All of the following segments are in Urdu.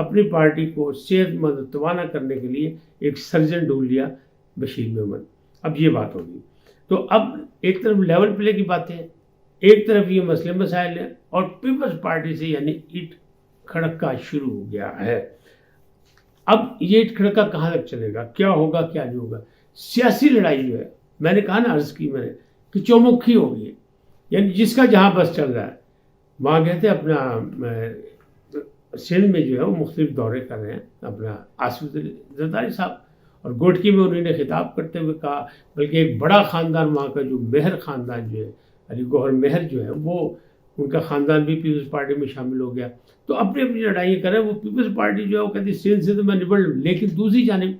اپنی پارٹی کو صحت مند توانا کرنے کے لیے ایک سرجن ڈھونڈ لیا بشیر محمد. اب یہ بات ہوگی. تو اب ایک طرف لیول پلے کی باتیں ہیں، ایک طرف یہ مسئلے مسائل ہیں، اور پیپلز پارٹی سے یعنی اٹ کھڑکا شروع ہو گیا ہے. اب یہ اٹ کھڑکا کہاں تک چلے گا، کیا ہوگا کیا نہیں ہوگا. سیاسی لڑائی جو ہے، میں نے کہا نا، عرض کی میں نے کہ چومکھی ہو گئی ہے، یعنی جس کا جہاں بس چل رہا ہے وہاں کہتے ہیں. اپنا سندھ میں جو ہے وہ مختلف دورے کر رہے ہیں اپنا آصف زرداری صاحب، اور گوٹکی میں انہوں نے خطاب کرتے ہوئے کہا، بلکہ ایک بڑا خاندان وہاں کا جو مہر خاندان جو ہے، علی گوہر مہر جو ہے، وہ ان کا خاندان بھی پیپلز پارٹی میں شامل ہو گیا. تو اپنی اپنی لڑائیاں کریں. وہ پیپلز پارٹی جو ہے وہ کہتی سندھ سے تو میں نبڑ لوں، لیکن دوسری جانب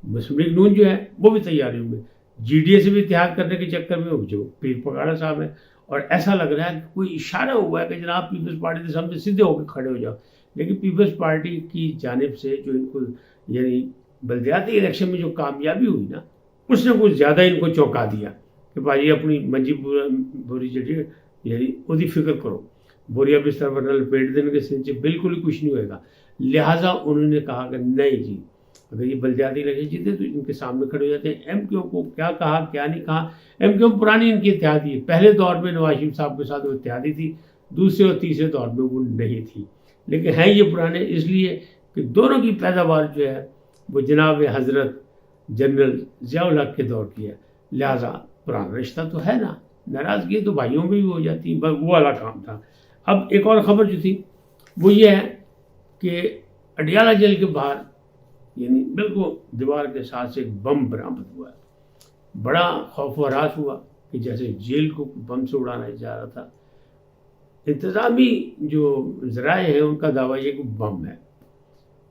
مسلم لیگ نون جو ہے وہ بھی تیاریوں میں، جی ڈی اے سے بھی اتحاد کرنے کے چکر میں جو پیر پگاڑا صاحب ہے. اور ایسا لگ رہا ہے کہ کوئی اشارہ ہوا ہے کہ جناب پیپلز پارٹی کے سامنے سیدھے ہو کے کھڑے ہو جاؤ. لیکن پیپلز پارٹی کی جانب سے جو ان کو یعنی بلدیاتی الیکشن میں جو کامیابی ہوئی نا، اس نے کچھ زیادہ ان کو چونکا دیا کہ بھائی اپنی منجی بوری جڑی یعنی وہی فکر کرو، بوریا بستر ورنہ لپیٹ دینے کے سن سے بالکل ہی کچھ نہیں ہوئے گا. لہٰذا انہوں نے کہا کہ نہیں جی، اگر یہ بلدیاتی الیکشن جیتے تو ان کے سامنے کھڑے ہو جاتے ہیں. ایم کیو کو کیا کہا کیا نہیں کہا. ایم کیو پرانی ان کی اتحادی ہے، پہلے دور میں نواز شریف صاحب کے ساتھ وہ اتحادی تھی، دوسرے اور تیسرے دور میں وہ نہیں تھی. لیکن ہیں یہ پرانے اس لیے کہ دونوں کی پیداوار جو ہے وہ جناب حضرت جنرل ضیاء الحق کے دور کی ہے. لہٰذا پرانا رشتہ تو ہے نا، ناراضگی تو بھائیوں میں بھی ہو جاتی، بس وہ والا کام تھا. اب ایک اور خبر جو تھی وہ یہ ہے کہ اڈیالہ جیل کے باہر یعنی بالکل دیوار کے ساتھ سے ایک بم برآمد ہوا ہے. بڑا خوف و ہراس ہوا کہ جیسے جیل کو بم سے اڑانا جا رہا تھا. انتظامی جو ذرائع ہیں ان کا دعویٰ یہ کہ بم ہے.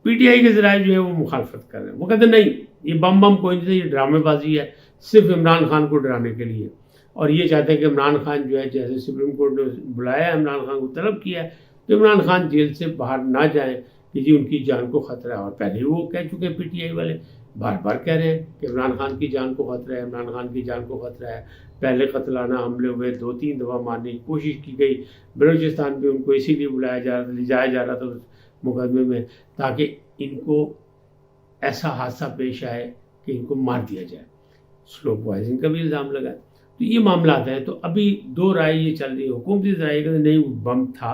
پی ٹی آئی کے ذرائع جو ہے وہ مخالفت کر رہے ہیں، وہ کہتے ہیں نہیں یہ بم کوئی نہیں تھا، یہ ڈرامے بازی ہے صرف عمران خان کو ڈرانے کے لیے. اور یہ چاہتے ہیں کہ عمران خان جو ہے جیسے سپریم کورٹ نے بلایا ہے، عمران خان کو طلب کیا ہے کہ عمران خان جیل سے باہر نہ جائیں کہ جی ان کی جان کو خطرہ ہے. اور پہلے ہی وہ کہہ چکے پی ٹی آئی والے، بار بار کہہ رہے ہیں کہ عمران خان کی جان کو خطرہ ہے، عمران خان کی جان کو خطرہ ہے. پہلے قتلانہ حملے ہوئے، 2-3 دفعہ مارنے کی کوشش کی گئی. بلوچستان بھی ان کو اسی لیے بلایا جا رہا تھا، لے جایا جا رہا تھا اس مقدمے میں، تاکہ ان کو ایسا حادثہ پیش آئے کہ ان کو مار دیا جائے. سلو پوائزن کا بھی الزام لگا. تو یہ معاملات ہیں. تو ابھی دو رائے یہ چل رہی ہے، حکومتی ذرائع کہ نہیں وہ بم تھا،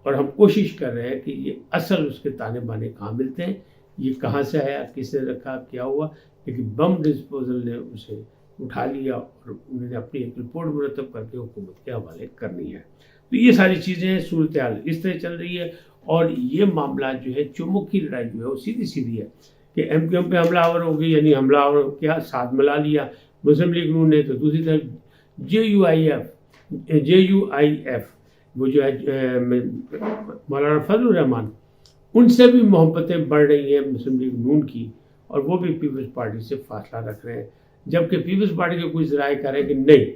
اور ہم کوشش کر رہے ہیں کہ یہ اصل اس کے تانے بانے کہاں ملتے ہیں، یہ کہاں سے آیا، کس نے رکھا، کیا ہوا. لیکن بم ڈسپوزل نے اسے اٹھا لیا اور انہوں نے اپنی ایک رپورٹ مرتب کر کے حکومت کے حوالے کرنی ہے. تو یہ ساری چیزیں صورتحال اس طرح چل رہی ہے. اور یہ معاملات جو ہے چومک کی لڑائی جو ہے وہ سیدھی سیدھی ہے کہ ایم کیو ایم پہ حملہ آور ہو گئی، یعنی حملہ آور کیا ساتھ ملا لیا مسلم لیگ نون نے. تو دوسری طرف جے یو آئی ایف وہ جو ہے مولانا فضل الرحمان، ان سے بھی محبتیں بڑھ رہی ہیں مسلم لیگ نون کی، اور وہ بھی پیپلز پارٹی سے فاصلہ رکھ رہے ہیں. جبکہ پیپلز پارٹی کے کچھ ذرائع کہہ رہے ہیں کہ نہیں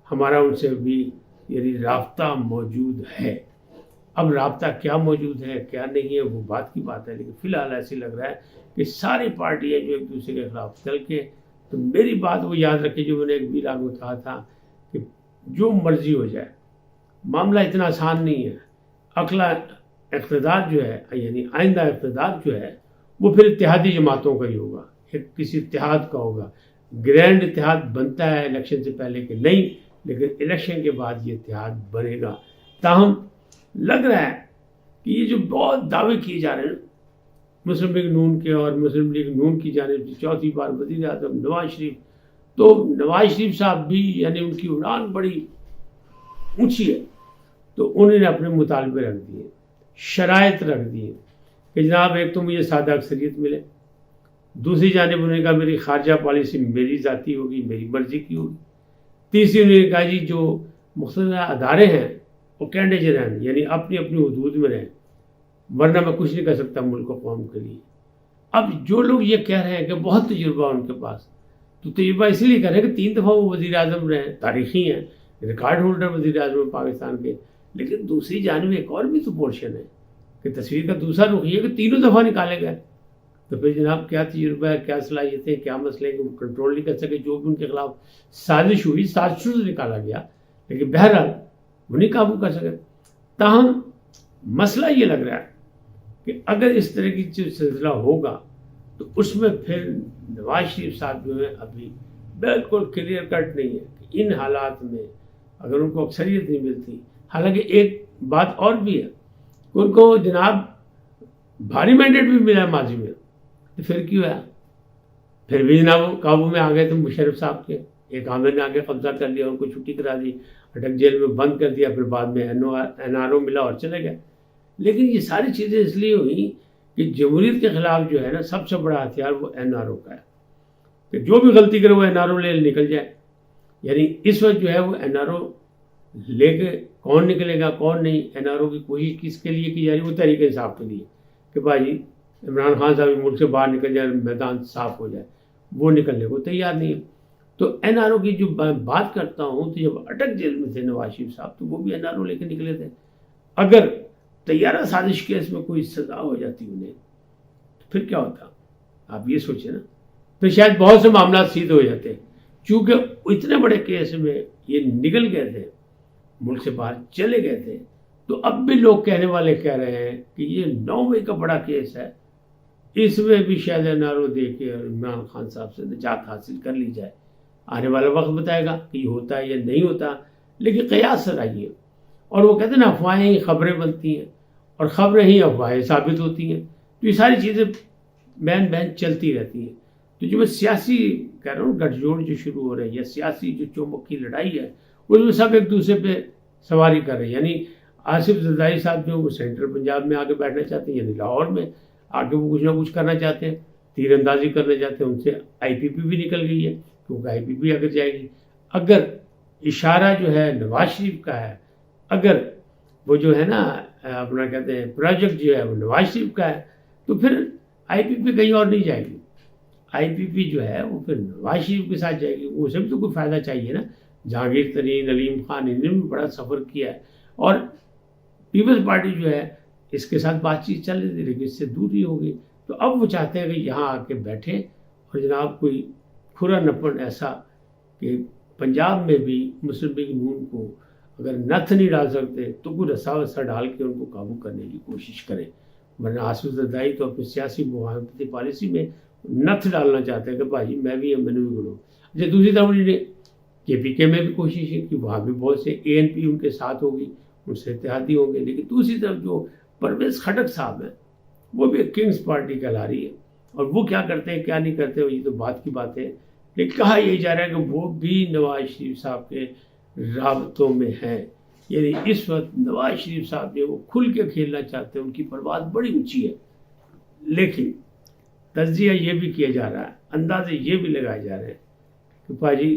ہمارا ان سے بھی یعنی رابطہ موجود ہے. اب رابطہ کیا موجود ہے کیا نہیں ہے وہ بات کی بات ہے، لیکن فی الحال ایسے لگ رہا ہے کہ ساری پارٹیاں جو ایک دوسرے کے خلاف چل کے. تو میری بات وہ یاد رکھے جو میں نے ایک بھی لاگو کہا تھا کہ جو مرضی ہو جائے معاملہ اتنا آسان نہیں ہے. اگلا اقتدار جو ہے یعنی آئندہ اقتدار جو ہے وہ پھر اتحادی جماعتوں کا ہی ہوگا، ایک کسی اتحاد کا ہوگا. گرینڈ اتحاد بنتا ہے الیکشن سے پہلے کہ نہیں، لیکن الیکشن کے بعد یہ اتحاد بنے گا. تاہم لگ رہا ہے کہ یہ جو بہت دعوے کیے جا رہے ہیں مسلم لیگ نون کے، اور مسلم لیگ نون کی جانب سے چوتھی بار وزیر اعظم نواز شریف، تو نواز شریف صاحب بھی یعنی ان کی اڑان بڑی اونچی ہے. تو انہوں نے اپنے مطالبے رکھ دیے، شرائط رکھ دیے کہ جناب ایک تو مجھے سادہ اکثریت ملے، دوسری جانب انہوں نے کہا میری خارجہ پالیسی میری ذاتی ہوگی، میری مرضی کی ہوگی. تیسری انہوں نے کہا جی جو مختلف ادارے ہیں وہ کینڈیج رہیں، یعنی اپنی اپنی حدود میں رہیں، ورنہ میں کچھ نہیں کر سکتا ملک و قوم کے لیے. اب جو لوگ یہ کہہ رہے ہیں کہ بہت تجربہ ان کے پاس، تو تجربہ اسی لیے کر رہے ہیں کہ 3 دفعہ وہ وزیر اعظم رہے ہیں، تاریخی ہیں، ریکارڈ ہولڈر وزیر اعظم پاکستان کے. لیکن دوسری جانب ایک اور بھی تو پورشن ہے کہ تصویر کا دوسرا رخ یہ کہ 3 دفعہ نکالے گئے. تو پھر جناب کیا تجربہ ہے، کیا صلاحیتیں، کیا مسئلے کہ وہ کنٹرول نہیں کر سکے. جو بھی ان کے خلاف سازش ہوئی، سازشوں سے نکالا گیا، لیکن بہرحال وہ نہیں قابو کر سکے. تاہم مسئلہ یہ لگ رہا ہے کہ اگر اس طرح کی سلسلہ ہوگا تو اس میں پھر نواز شریف صاحب جو ہے ابھی بالکل کلیئر کٹ نہیں ہے کہ ان حالات میں اگر ان کو اکثریت نہیں ملتی، حالانکہ ایک بات اور بھی ہے کہ ان کو جناب بھاری مینڈیٹ بھی ملا ہے ماضی میں، تو پھر کیوں ہے؟ پھر بھی جناب قابو میں آ گئے تو مشرف صاحب کے ایک عامر نے آگے قبضہ کر لیا، ان کو چھٹی کرا دی، اٹک جیل میں بند کر دیا، پھر بعد میں این آر او ملا اور چلے گئے۔ لیکن یہ ساری چیزیں اس لیے ہوئی کہ جمہوریت کے خلاف جو ہے نا سب سے بڑا ہتھیار وہ این آر او کا ہے، کہ جو بھی غلطی کرے وہ این آر او لے نکل جائے۔ یعنی اس وقت جو ہے وہ این آر او لے کے کون نکلے گا کون نہیں، این آر او کی کوشش کس کے لیے کی جا رہی ہے؟ وہ تحریک انصاف کے لیے کہ بھائی عمران خان صاحب ملک سے باہر نکل جائے، میدان صاف ہو جائے، وہ نکلنے کو تیار نہیں ہے۔ تو این آر او کی جو بات کرتا ہوں تو جب اٹک جیل میں تھے نواز شریف صاحب تو وہ بھی این آر او لے کے نکلے تھے۔ اگر طیارہ سازش کیس میں کوئی سزا ہو جاتی انہیں تو پھر کیا ہوتا؟ آپ یہ سوچیں نا، تو شاید بہت سے معاملات سیدھے ہو جاتے ہیں۔ چونکہ اتنے بڑے کیس میں یہ نکل گئے تھے، ملک سے باہر چلے گئے تھے، تو اب بھی لوگ کہنے والے کہہ رہے ہیں کہ یہ 9 مئی کا بڑا کیس ہے، اس میں بھی شاید این آر او دے کے اور عمران خان صاحب سے نجات حاصل کر لی جائے۔ آنے والا وقت بتائے گا کہ یہ ہوتا ہے یا نہیں ہوتا، لیکن قیاس سے آئیے۔ اور وہ کہتے ہیں نا افواہیں ہی خبریں بنتی ہیں اور خبریں ہی افواہیں ثابت ہوتی ہیں، تو یہ ساری چیزیں بین بین چلتی رہتی ہیں۔ تو جو میں سیاسی کہہ رہا ہوں گٹھ جوڑ جو شروع ہو رہے ہیں یا سیاسی جو چومک کی لڑائی ہے اس میں سب ایک دوسرے پہ سواری کر رہے ہیں۔ یعنی آصف زرداری صاحب جو وہ سینٹرل پنجاب میں آگے بیٹھنا چاہتے ہیں، یعنی لاہور میں آگے وہ کچھ نہ کچھ کرنا چاہتے ہیں، تیر اندازی کرنا چاہتے ہیں، ان سے آئی پی پی بھی نکل گئی ہے کیونکہ آئی پی پی اگر جائے گی، اگر اشارہ جو ہے نواز شریف کا ہے، اگر وہ جو ہے نا اپنا کہتے ہیں پروجیکٹ جو ہے وہ نواز شریف کا ہے، تو پھر آئی پی پی کہیں اور نہیں جائے گی، آئی پی پی جو ہے وہ پھر نواز شریف کے ساتھ جائے گی۔ اسے بھی تو کوئی فائدہ چاہیے نا۔ جہانگیر ترین، علیم خان، انہوں نے بھی بڑا سفر کیا ہے اور پیپلز پارٹی جو ہے اس کے ساتھ بات چیت چل رہی تھی لیکن اس سے دور ہی ہو گئی۔ تو اب وہ چاہتے ہیں کہ یہاں آ کے بیٹھے اور جناب کوئی کھرا نپن ایسا کہ پنجاب میں بھی مسلم لیگ نون کو اگر نتھ نہیں ڈال سکتے تو کوئی رسا وسا ڈال کے ان کو قابو کرنے کی کوشش کریں، ورنہ آصف زرداری تو اپنی سیاسی محافظتی پالیسی میں نتھ ڈالنا چاہتے ہیں کہ بھائی میں بھی میں نے بھی گڑوں۔ اچھا دوسری طرف انہوں نے کے پی کے میں بھی کوشش ہے کہ وہاں بھی بہت سے اے این پی ان کے ساتھ ہوگی، ان سے اتحادی ہوں گے، لیکن دوسری طرف جو پرویز خٹک صاحب ہیں وہ بھی ایک کنگز پارٹی کہلا رہی ہے، اور وہ کیا کرتے ہیں کیا نہیں کرتے یہ تو بات کی بات ہے، لیکن کہا یہی جا رہا ہے کہ وہ بھی نواز شریف صاحب کے رابطوں میں ہیں۔ یعنی اس وقت نواز شریف صاحب جو وہ کھل کے کھیلنا چاہتے ہیں، ان کی پرواز بڑی اونچی ہے، لیکن تجزیہ یہ بھی کیا جا رہا ہے، اندازے یہ بھی لگائے جا رہے ہیں کہ پاجی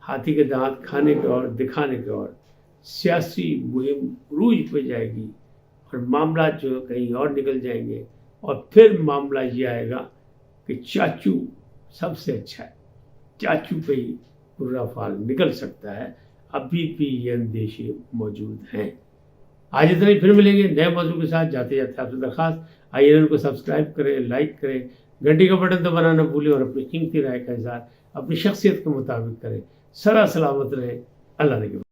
ہاتھی کے دانت کھانے کے اور دکھانے کے اور سیاسی مہم عروج پہ جائے گی اور معاملات جو کہیں اور نکل جائیں گے، اور پھر معاملہ یہ آئے گا کہ چاچو سب سے اچھا ہے، چاچو پہ ہی پورا فال نکل سکتا ہے۔ ابھی بھی یہ اندیشے موجود ہیں۔ آج اتنا ہی، پھر ملیں گے نئے موضوع کے ساتھ۔ جاتے جاتے آپ سے درخواست، آئیے ان کو سبسکرائب کریں، لائک کریں، گھنٹی کا بٹن تو بنانا بھولیں، اور اپنی قیمتی رائے کا اظہار اپنی شخصیت کے مطابق کریں۔ سرا سلامت رہیں، اللہ نے